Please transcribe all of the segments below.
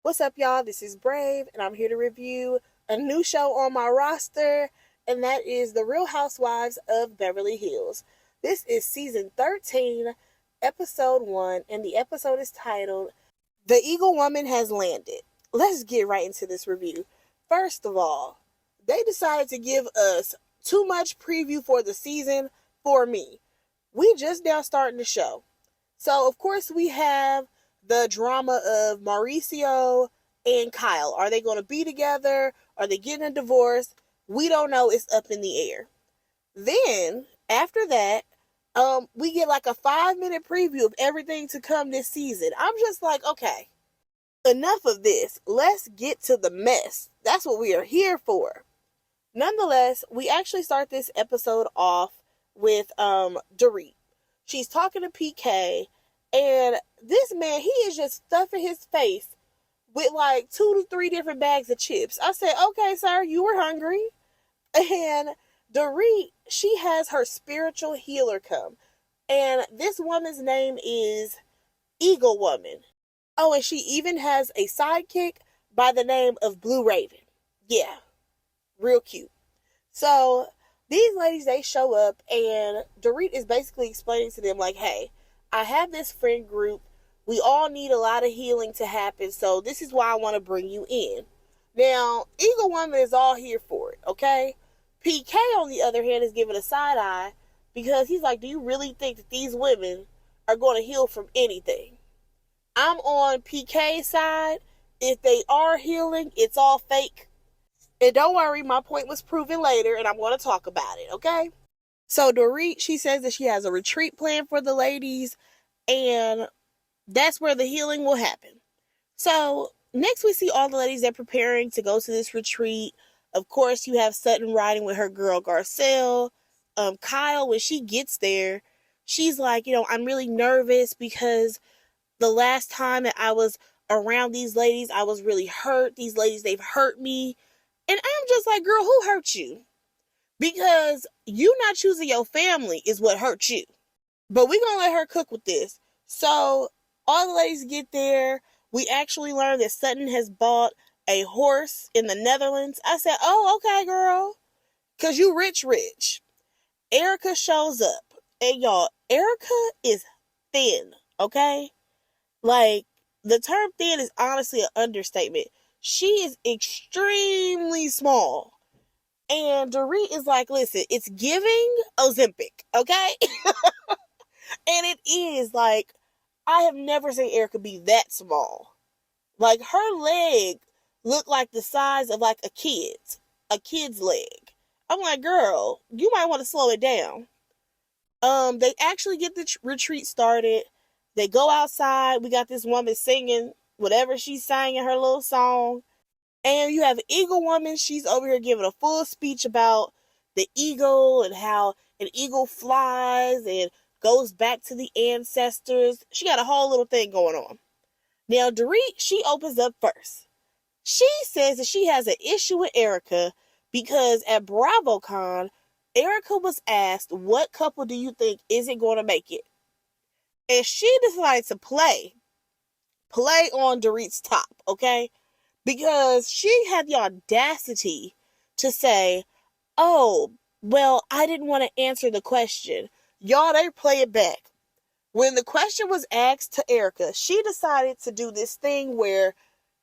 What's up, y'all? This is Brave, and I'm here to review a new show on my roster, and that is The Real Housewives of Beverly Hills. This is season 13, episode 1, and the episode is titled The Eagle Woman Has Landed. Let's get right into this review. First of all, they decided to give us too much preview for the season for me. We just now starting the show. So, of course, we have the drama of Mauricio and Kyle. Are they going to be together? Are they getting a divorce? We don't know. It's up in the air. Then, after that, we get like a 5-minute preview of everything to come this season. I'm just like, okay, enough of this. Let's get to the mess. That's what we are here for. Nonetheless, we actually start this episode off with Dorit. She's talking to PK, and this man, he is just stuffing his face with like 2 to 3 different bags of chips. I said, okay, sir, you were hungry. And Dorit, she has her spiritual healer come. And this woman's name is Eagle Woman. Oh, and she even has a sidekick by the name of Blue Raven. Yeah, real cute. So these ladies, they show up, and Dorit is basically explaining to them, like, hey, I have this friend group. We all need a lot of healing to happen, so this is why I want to bring you in. Now, Eagle Woman is all here for it, okay? PK, on the other hand, is giving a side eye because he's like, do you really think that these women are going to heal from anything? I'm on PK's side. If they are healing, it's all fake. And don't worry, my point was proven later, and I'm going to talk about it, okay? So Dorit, she says that she has a retreat plan for the ladies, and that's where the healing will happen. So next we see all the ladies that are preparing to go to this retreat. Of course, you have Sutton riding with her girl Garcelle. Kyle, when she gets there, she's like, I'm really nervous because the last time that I was around these ladies, I was really hurt. These ladies, they've hurt me. And I'm just like, girl, who hurt you? Because you not choosing your family is what hurt you. But we're going to let her cook with this. So all the ladies get there. We actually learn that Sutton has bought a horse in the Netherlands. I said, oh, okay, girl. Because you rich. Erica shows up. And y'all, Erica is thin, okay? Like, the term thin is honestly an understatement. She is extremely small. And Dorit is like, listen, it's giving Ozempic, okay? And it is, like, I have never seen Erica be that small. Like, her leg looked like the size of, like, a kid's leg. I'm like, girl, you might want to slow it down. They actually get the retreat started. They go outside. We got this woman singing whatever she's sang in her little song. And you have Eagle Woman. She's over here giving a full speech about the eagle and how an eagle flies and goes back to the ancestors. She got a whole little thing going on. Now, Dorit, she opens up first. She says that she has an issue with Erica because at BravoCon, Erica was asked, what couple do you think isn't going to make it? And she decided to play on Dorit's top, okay? Because she had the audacity to say, oh, well, I didn't want to answer the question. Y'all, they play it back. When the question was asked to Erica, she decided to do this thing where,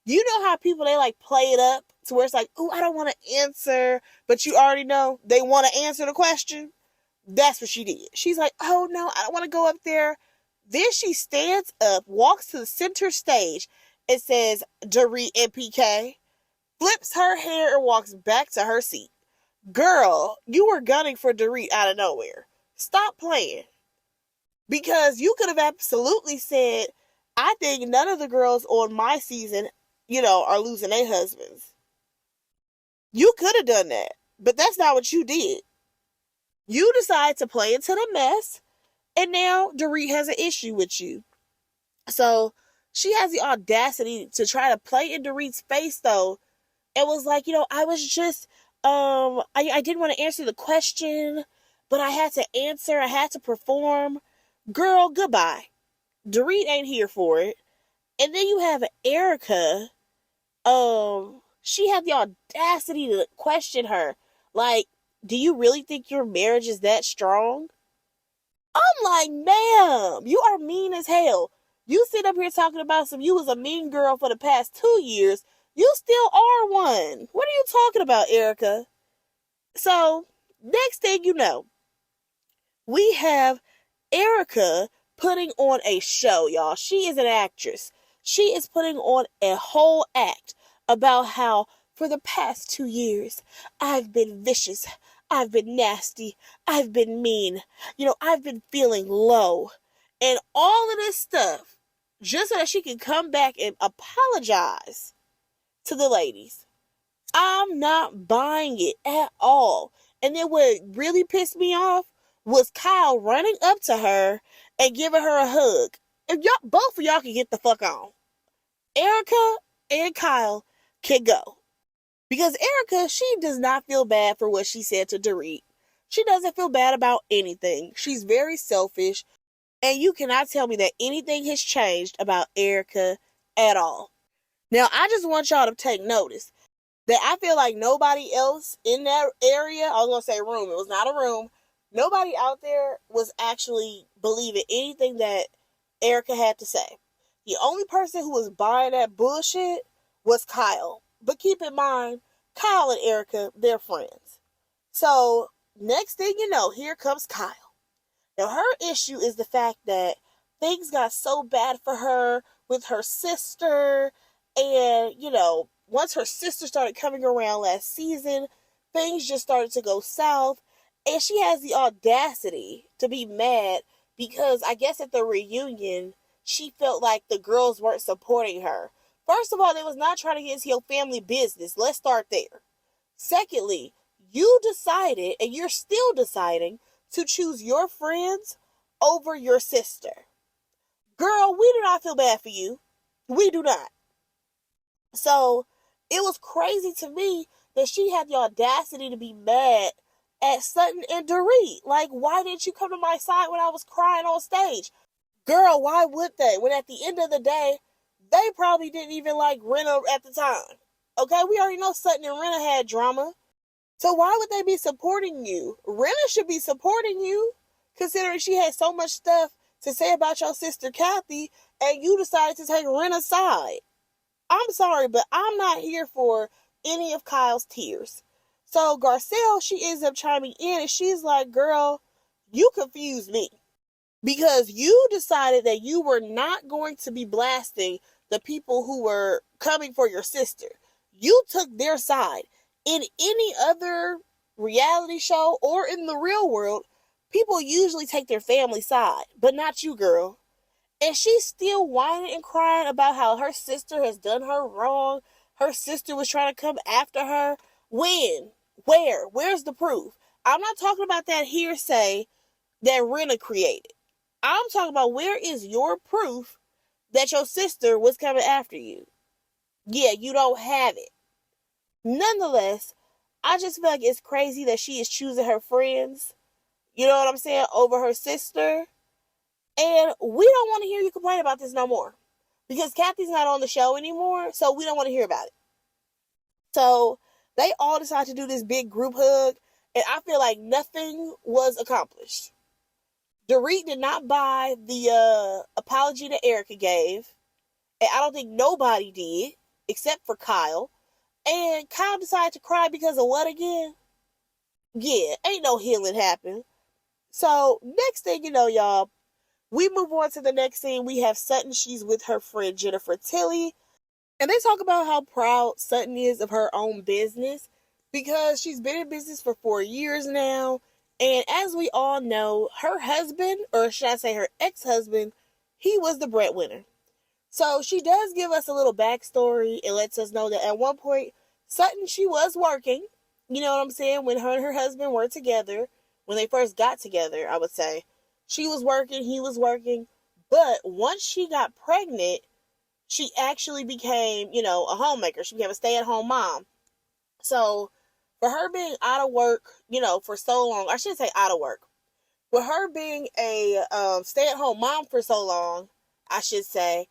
you know how people, they like play it up to where it's like, oh, I don't want to answer, but you already know they want to answer the question. That's what she did. She's like, oh, no, I don't want to go up there. Then she stands up, walks to the center stage, and says, Dorit and PK, flips her hair and walks back to her seat. Girl, you were gunning for Dorit out of nowhere. Stop playing. Because you could have absolutely said, I think none of the girls on my season, are losing their husbands. You could have done that, but that's not what you did. You decided to play into the mess, and now Dorit has an issue with you. So she has the audacity to try to play in Dorit's face, though. It was like, I was just, I didn't want to answer the question, but I had to answer. I had to perform. Girl, goodbye. Dorit ain't here for it. And then you have Erica she had the audacity to question her. Like, do you really think your marriage is that strong? I'm like, ma'am, you are mean as hell. You sit up here talking about some you was a mean girl for the past 2 years. You still are one. What are you talking about, Erica? So, next thing you know, we have Erica putting on a show, y'all. She is an actress. She is putting on a whole act about how for the past 2 years I've been vicious, I've been nasty, I've been mean, I've been feeling low, and all of this stuff just so that she can come back and apologize to the ladies. I'm not buying it at all. And then what really pissed me off was Kyle running up to her and giving her a hug. If y'all, both of y'all can get the fuck on. Erica and Kyle can go. Because Erica, she does not feel bad for what she said to Dorit. She doesn't feel bad about anything. She's very selfish. And you cannot tell me that anything has changed about Erica at all. Now, I just want y'all to take notice that I feel like nobody else in that area, I was going to say room, it was not a room, nobody out there was actually believing anything that Erica had to say. The only person who was buying that bullshit was Kyle. But keep in mind, Kyle and Erica, they're friends. So, next thing you know, here comes Kyle. Now, her issue is the fact that things got so bad for her with her sister, and, once her sister started coming around last season, things just started to go south, and she has the audacity to be mad because I guess at the reunion, she felt like the girls weren't supporting her. First of all, they was not trying to get into your family business. Let's start there. Secondly, you decided, and you're still deciding, to choose your friends over your sister. Girl, we do not feel bad for you. We do not. So, it was crazy to me that she had the audacity to be mad at Sutton and Dorit. Like, why didn't you come to my side when I was crying on stage? Girl, why would they? When at the end of the day, they probably didn't even like Rinna at the time. Okay, we already know Sutton and Rinna had drama. So why would they be supporting you? Rinna should be supporting you, considering she had so much stuff to say about your sister Kathy, and you decided to take Rinna's side. I'm sorry, but I'm not here for any of Kyle's tears. So Garcelle, she ends up chiming in, and she's like, girl, you confused me. Because you decided that you were not going to be blasting the people who were coming for your sister. You took their side. In any other reality show or in the real world, people usually take their family side, but not you, girl. And she's still whining and crying about how her sister has done her wrong. Her sister was trying to come after her. When? Where? Where's the proof? I'm not talking about that hearsay that Rinna created. I'm talking about where is your proof that your sister was coming after you? Yeah, you don't have it. Nonetheless, I just feel like it's crazy that she is choosing her friends, you know what I'm saying, over her sister. And we don't want to hear you complain about this no more. Because Kathy's not on the show anymore, so we don't want to hear about it. So, they all decided to do this big group hug, and I feel like nothing was accomplished. Dorit did not buy the apology that Erica gave, and I don't think nobody did, except for Kyle. And Kyle decided to cry because of what again? Yeah, ain't no healing happen. So, next thing you know, y'all, we move on to the next scene. We have Sutton. She's with her friend Jennifer Tilly. And they talk about how proud Sutton is of her own business because she's been in business for 4 years now. And as we all know, her husband, or should I say her ex-husband, he was the breadwinner. So she does give us a little backstory and lets us know that at one point, Sutton, she was working. You know what I'm saying? When her and her husband were together, when they first got together, I would say. She was working, he was working. But once she got pregnant, she actually became, a homemaker. She became a stay-at-home mom. So for her being out of work, for so long, I shouldn't say out of work. With her being a stay-at-home mom for so long, I should say,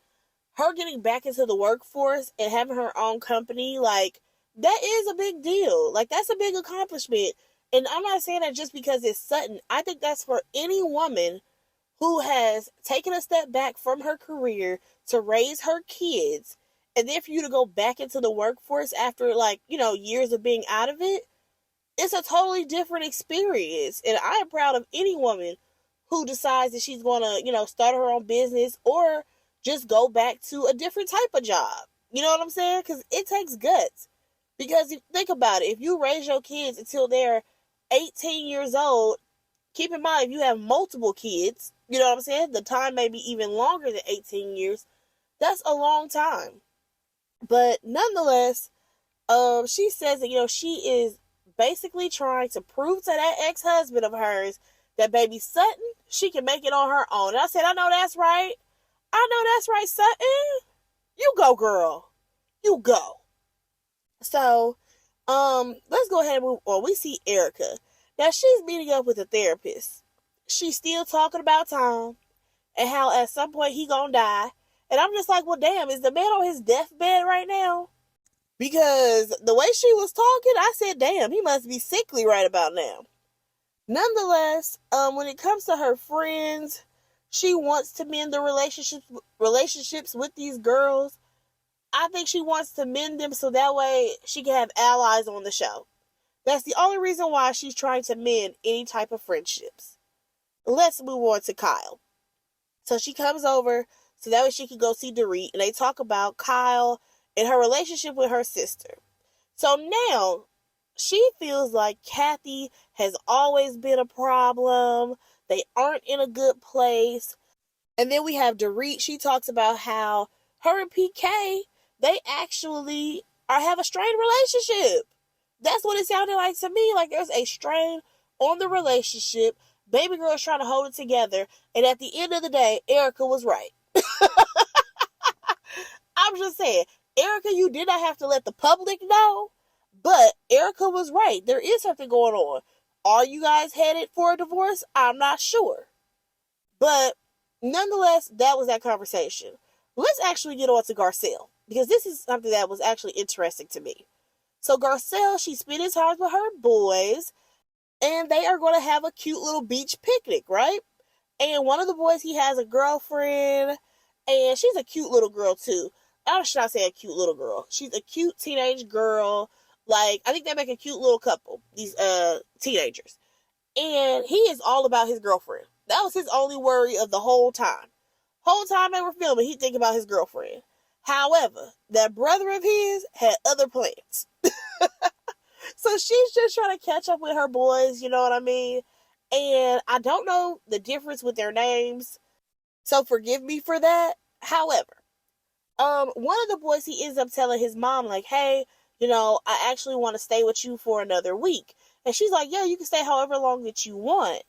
her getting back into the workforce and having her own company, like, that is a big deal. Like, that's a big accomplishment. And I'm not saying that just because it's Sutton. I think that's for any woman who has taken a step back from her career to raise her kids, and then for you to go back into the workforce after, like, years of being out of it. It's a totally different experience. And I am proud of any woman who decides that she's going to, start her own business or just go back to a different type of job. You know what I'm saying? Because it takes guts. Because think about it. If you raise your kids until they're 18 years old, keep in mind, if you have multiple kids, you know what I'm saying? The time may be even longer than 18 years. That's a long time. But nonetheless, she says that, she is basically trying to prove to that ex-husband of hers that baby Sutton, she can make it on her own. And I said, I know that's right. I know that's right, Sutton. You go, girl. You go. So, let's go ahead and move on. We see Erica. Now, she's meeting up with a therapist. She's still talking about Tom and how at some point he gonna die. And I'm just like, well, damn, is the man on his deathbed right now? Because the way she was talking, I said, damn, he must be sickly right about now. Nonetheless, when it comes to her friends, she wants to mend the relationships with these girls. I think she wants to mend them so that way she can have allies on the show. That's the only reason why she's trying to mend any type of friendships. Let's move on to Kyle. So she comes over so that way she can go see Dorit, and they talk about Kyle and her relationship with her sister. So now she feels like Kathy has always been a problem. They aren't in a good place. And then we have Dorit. She talks about how her and PK, they actually have a strained relationship. That's what it sounded like to me. Like there's a strain on the relationship. Baby girl's trying to hold it together. And at the end of the day, Erica was right. I'm just saying, Erica, you did not have to let the public know, but Erica was right. There is something going on. Are you guys headed for a divorce? I'm not sure. But nonetheless, that was that conversation. Let's actually get on to Garcelle, because this is something that was actually interesting to me. So Garcelle, she's spending time with her boys, and they are going to have a cute little beach picnic, right? And one of the boys, he has a girlfriend, and she's a cute little girl too. I should not say a cute little girl. She's a cute teenage girl. Like, I think they make a cute little couple, these teenagers. And he is all about his girlfriend. That was his only worry of the whole time. Whole time they were filming, he'd think about his girlfriend. However, that brother of his had other plans. So she's just trying to catch up with her boys, you know what I mean? And I don't know the difference with their names, so forgive me for that. However, one of the boys, he ends up telling his mom, like, hey, I actually want to stay with you for another week. And she's like, yeah, you can stay however long that you want.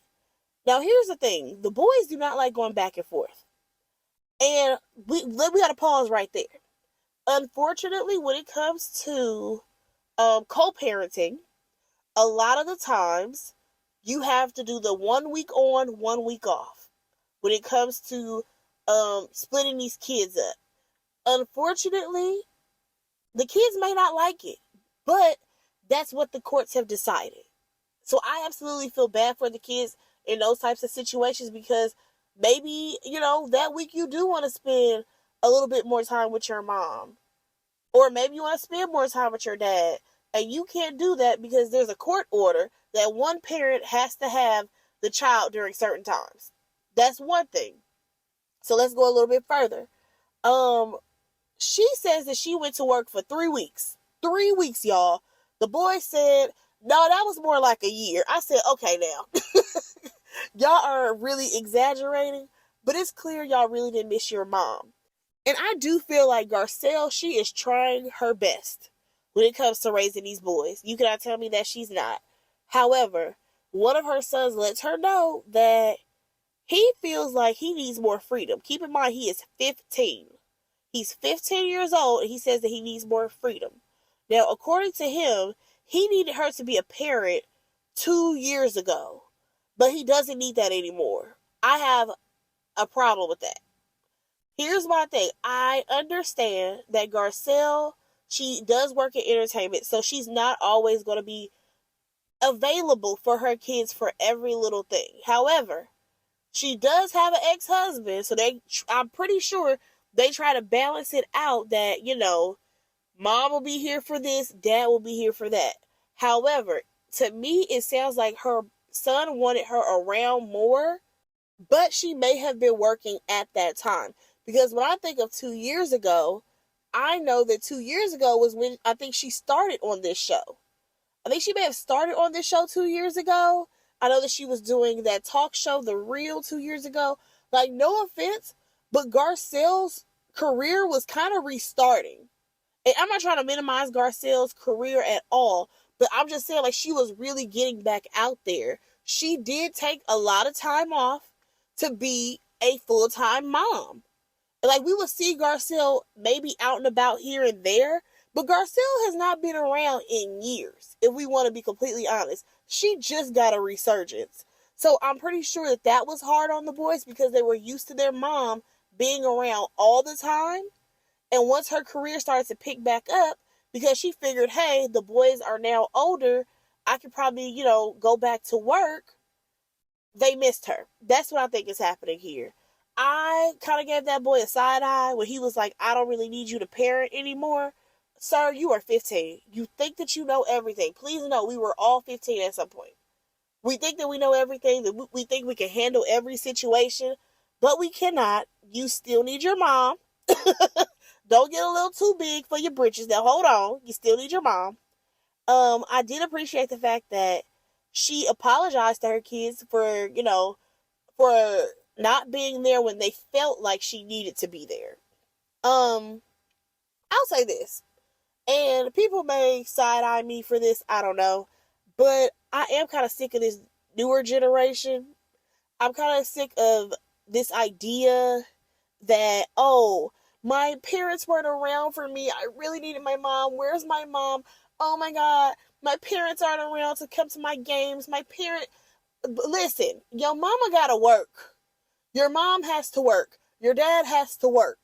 Now, here's the thing. The boys do not like going back and forth. And we got to pause right there. Unfortunately, when it comes to co-parenting, a lot of the times you have to do the 1 week on, 1 week off when it comes to splitting these kids up. Unfortunately, the kids may not like it, but that's what the courts have decided. So I absolutely feel bad for the kids in those types of situations, because maybe, that week you do want to spend a little bit more time with your mom. Or maybe you want to spend more time with your dad. And you can't do that because there's a court order that one parent has to have the child during certain times. That's one thing. So let's go a little bit further. She says that she went to work for 3 weeks. 3 weeks, y'all. The boy said, no, that was more like a year. I said, okay, now. Y'all are really exaggerating, but it's clear y'all really didn't miss your mom. And I do feel like Garcelle, she is trying her best when it comes to raising these boys. You cannot tell me that she's not. However, one of her sons lets her know that he feels like he needs more freedom. Keep in mind, he is 15. He's 15 years old, and he says that he needs more freedom. Now, according to him, he needed her to be a parent 2 years ago, but he doesn't need that anymore. I have a problem with that. Here's my thing. I understand that Garcelle, she does work in entertainment, so she's not always going to be available for her kids for every little thing. However, she does have an ex-husband, so I'm pretty sure they try to balance it out that, mom will be here for this, dad will be here for that. However, to me, it sounds like her son wanted her around more, but she may have been working at that time. Because when I think of 2 years ago, I know that 2 years ago was when I think she started on this show. I think she may have started on this show 2 years ago. I know that she was doing that talk show, The Real, 2 years ago. Like, no offense, but Garcelle's career was kind of restarting. And I'm not trying to minimize Garcelle's career at all, but I'm just saying, like, she was really getting back out there. She did take a lot of time off to be a full-time mom. Like, we would see Garcelle maybe out and about here and there, but Garcelle has not been around in years, if we want to be completely honest. She just got a resurgence. So I'm pretty sure that was hard on the boys because they were used to their mom being around all the time. And once her career started to pick back up, because she figured, hey, the boys are now older, I could probably, go back to work, they missed her. That's what I think is happening here. I kind of gave that boy a side eye when he was like, I don't really need you to parent anymore. Sir, you are 15. You think that you know everything. Please know we were all 15 at some point. We think that we know everything, that we think we can handle every situation, but we cannot. You still need your mom. Don't get a little too big for your britches. Now, hold on. You still need your mom. I did appreciate the fact that she apologized to her kids for, for not being there when they felt like she needed to be there. I'll say this, and people may side-eye me for this, I don't know, but I am kind of sick of this newer generation. I'm kind of sick of this idea that, oh, my parents weren't around for me. I really needed my mom. Where's my mom? Oh my God, my parents aren't around to come to my games. Listen, your mama gotta work. Your mom has to work. Your dad has to work.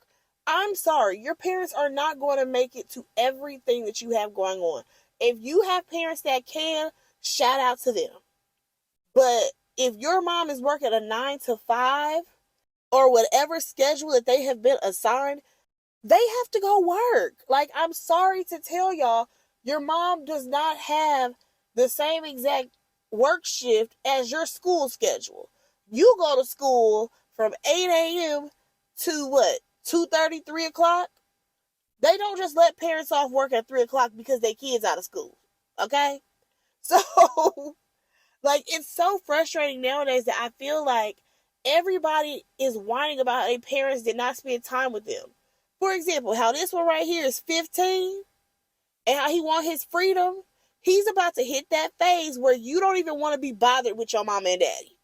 I'm sorry, your parents are not going to make it to everything that you have going on. If you have parents that can, shout out to them. But if your mom is working a 9 to 5 or whatever schedule that they have been assigned, they have to go work. Like, I'm sorry to tell y'all, your mom does not have the same exact work shift as your school schedule. You go to school from 8 a.m. to what? 2:30, 3 o'clock? They don't just let parents off work at 3 o'clock because their kids out of school. Okay? So, like, it's so frustrating nowadays that I feel like everybody is whining about how their parents did not spend time with them. For example, how this one right here is 15 and how he want his freedom. He's about to hit that phase where you don't even want to be bothered with your mama and daddy.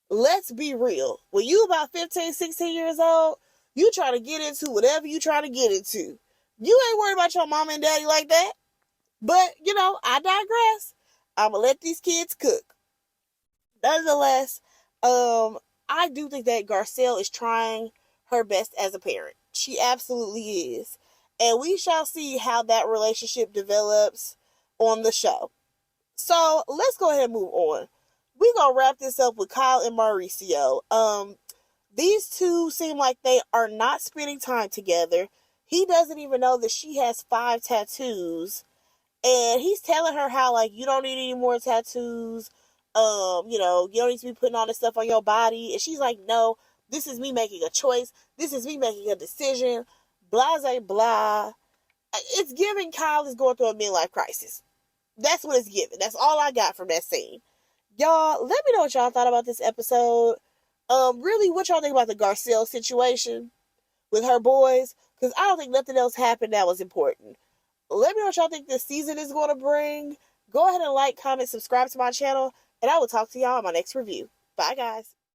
Let's be real. When you about 15, 16 years old, you try to get into whatever you try to get into. You ain't worried about your mama and daddy like that. But, I digress. I'm going to let these kids cook. Nonetheless, I do think that Garcelle is trying her best as a parent. She absolutely is. And we shall see how that relationship develops on the show. So, let's go ahead and move on. We're going to wrap this up with Kyle and Mauricio. These two seem like they are not spending time together. He doesn't even know that she has 5 tattoos. And he's telling her how, like, you don't need any more tattoos. You don't need to be putting all this stuff on your body. And she's like, no, this is me making a choice. This is me making a decision. Blah, blah, blah. It's giving Kyle is going through a midlife crisis. That's what it's giving. That's all I got from that scene. Y'all, let me know what y'all thought about this episode. Really, what y'all think about the Garcelle situation with her boys? Because I don't think nothing else happened that was important. Let me know what y'all think this season is going to bring. Go ahead and like, comment, subscribe to my channel, and I will talk to y'all in my next review. Bye, guys.